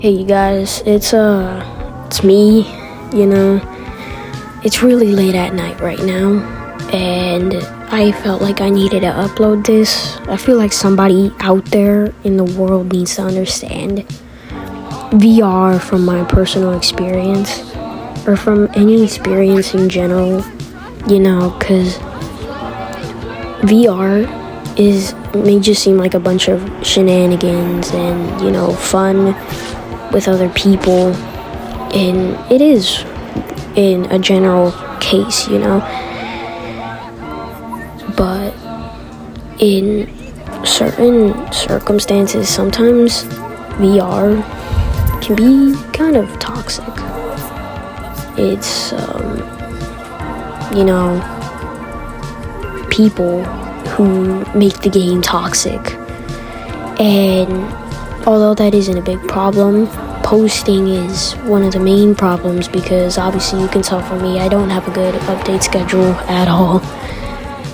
Hey you guys, it's me, you know. It's really late at night right now, and I felt like I needed to upload this. I feel like somebody out there in the world needs to understand VR from my personal experience, or from any experience in general, you know, because VR may just seem like a bunch of shenanigans and, you know, fun with other people, and it is in a general case, you know, but in certain circumstances, sometimes VR can be kind of toxic. It's, you know, people who make the game toxic, and although that isn't a big problem, posting is one of the main problems, because obviously you can tell from me I don't have a good update schedule at all.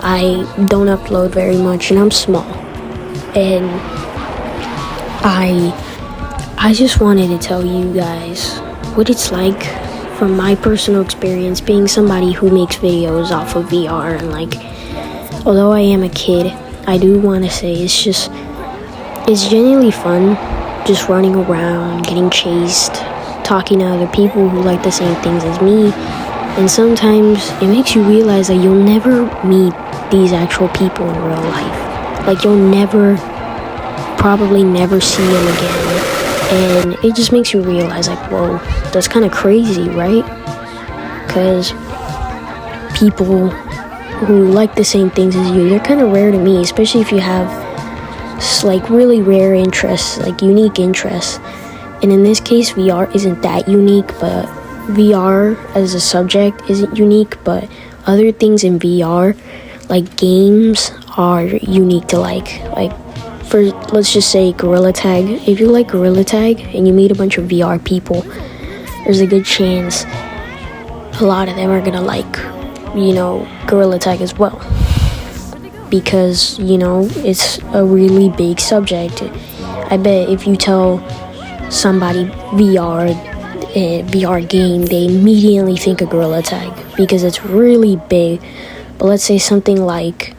I don't upload very much, and I'm small. And I just wanted to tell you guys what it's like from my personal experience being somebody who makes videos off of VR. And like, although I am a kid, I do want to say it's genuinely fun just running around, getting chased, talking to other people who like the same things as me. And sometimes it makes you realize that you'll never meet these actual people in real life. Like, you'll probably never see them again. And it just makes you realize, like, whoa, that's kind of crazy, right? Because people who like the same things as you, they're kind of rare to me, especially if you have like really rare interests, like unique interests. And in this case, VR isn't that unique, but VR as a subject isn't unique, but other things in VR, like games, are unique to like for, let's just say, Gorilla Tag. If you like Gorilla Tag and you meet a bunch of VR people, there's a good chance a lot of them are gonna like, you know, Gorilla Tag as well, because, you know, it's a really big subject. I bet if you tell somebody VR game, they immediately think of Gorilla Tag because it's really big. But let's say something like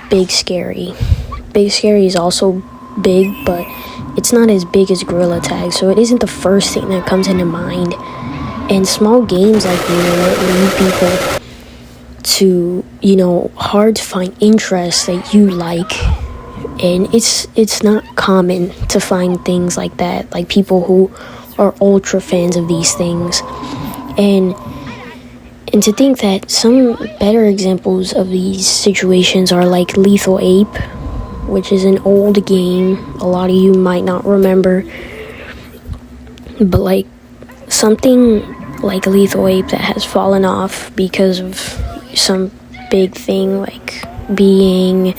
Big Scary. Big Scary is also big, but it's not as big as Gorilla Tag, so it isn't the first thing that comes into mind. And small games like lead people to, you know, hard to find interests that you like. And it's not common to find things like that, like people who are ultra fans of these things. And to think that some better examples of these situations are like Lethal Ape, which is an old game a lot of you might not remember, but like something like Lethal Ape that has fallen off because of some big thing like being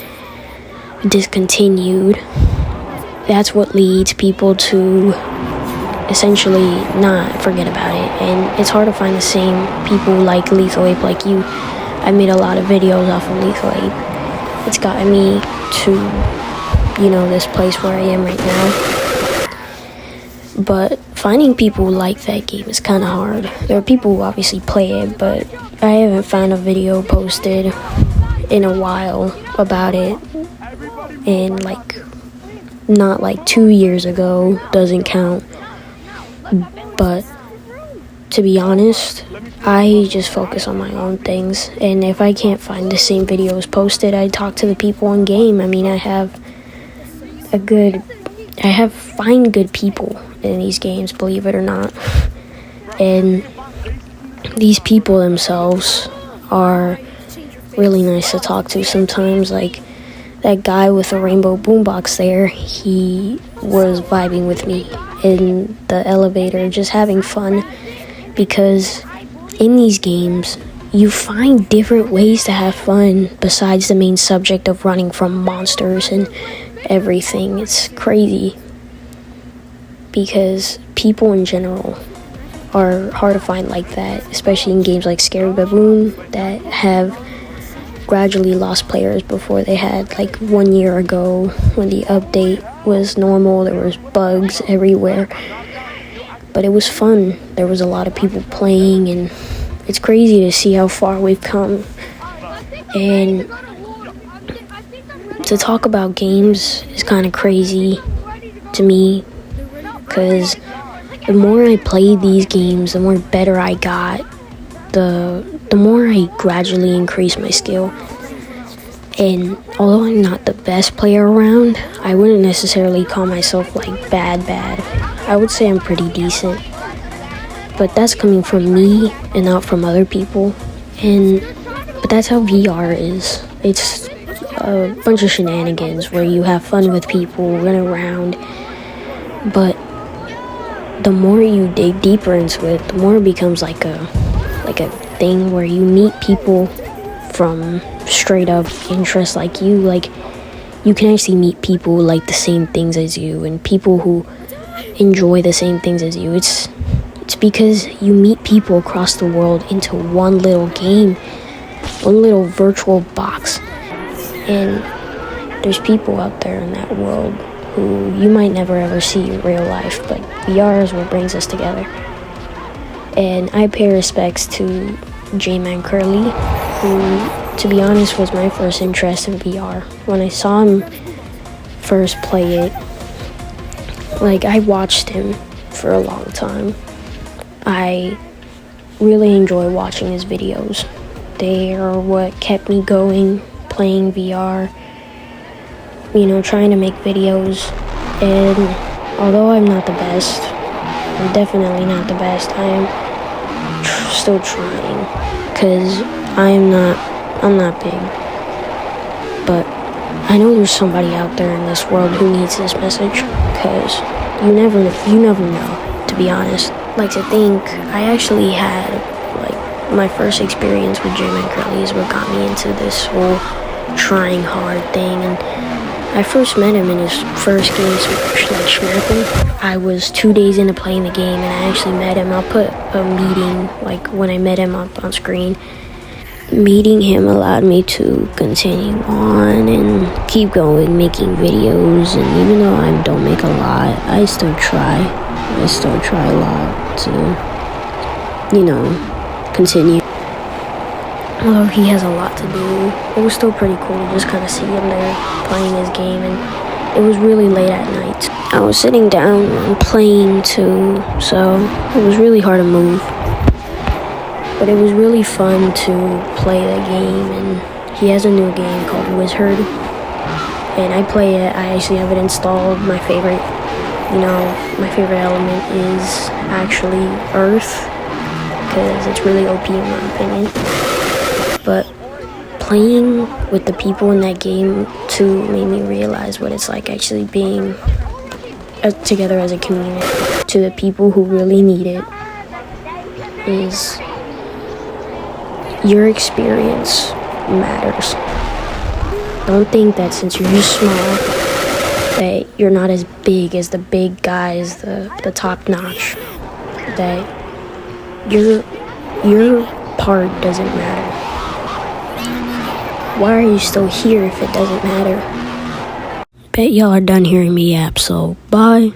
discontinued. That's what leads people to essentially not forget about it. And it's hard to find the same people like Lethal Ape like you. I made a lot of videos off of Lethal Ape. It's gotten me to, you know, this place where I am right now. But finding people who like that game is kind of hard. There are people who obviously play it, but I haven't found a video posted in a while about it. And like, not like 2 years ago, doesn't count. But to be honest, I just focus on my own things. And if I can't find the same videos posted, I talk to the people in game. I mean, I find good people in these games, believe it or not. And these people themselves are really nice to talk to sometimes. Like that guy with the rainbow boombox there, he was vibing with me in the elevator, just having fun, because in these games you find different ways to have fun besides the main subject of running from monsters and everything. It's crazy, because people in general are hard to find like that, especially in games like Scary Baboon that have gradually lost players before they had, like 1 year ago when the update was normal. There was bugs everywhere. But it was fun. There was a lot of people playing, and it's crazy to see how far we've come. And to talk about games is kind of crazy to me, because the more I played these games, the more better I got, the more I gradually increased my skill. And although I'm not the best player around, I wouldn't necessarily call myself like bad. I would say I'm pretty decent. But that's coming from me and not from other people. But that's how VR is. It's a bunch of shenanigans where you have fun with people, run around. But the more you dig deeper into it, the more it becomes like a thing where you meet people from straight up interests like you. Like, you can actually meet people who like the same things as you, and people who enjoy the same things as you. It's because you meet people across the world into one little game, one little virtual box. And there's people out there in that world who you might never ever see in real life, but VR is what brings us together. And I pay respects to J-Man Curly, who, to be honest, was my first interest in VR. When I saw him first play it, like, I watched him for a long time. I really enjoy watching his videos. They are what kept me going, playing VR, trying to make videos. And although I'm not the best, I'm definitely not the best, I am still trying, because I'm not big. But I know there's somebody out there in this world who needs this message, because you never know, to be honest. Like, to think, I actually had, like, my first experience with J-Man Curly is what got me into this whole trying hard thing. And I first met him in his first game, like Schmappin'. I was 2 days into playing the game, and I actually met him. I'll put a meeting, like, when I met him up on screen. Meeting him allowed me to continue on and keep going, making videos. And even though I don't make a lot, I still try a lot to, continue. Although he has a lot to do, it was still pretty cool to just kind of see him there playing his game. And it was really late at night. I was sitting down and playing too, so it was really hard to move. But it was really fun to play the game, and he has a new game called Wizard, and I play it. I actually have it installed. My favorite element is actually Earth, because it's really OP in my opinion. But playing with the people in that game too made me realize what it's like actually being together as a community. To the people who really need it, is your experience matters. Don't think that since you're just small that you're not as big as the big guys, the top notch, that your part doesn't matter. Why are you still here if it doesn't matter? Bet y'all are done hearing me yap, so bye.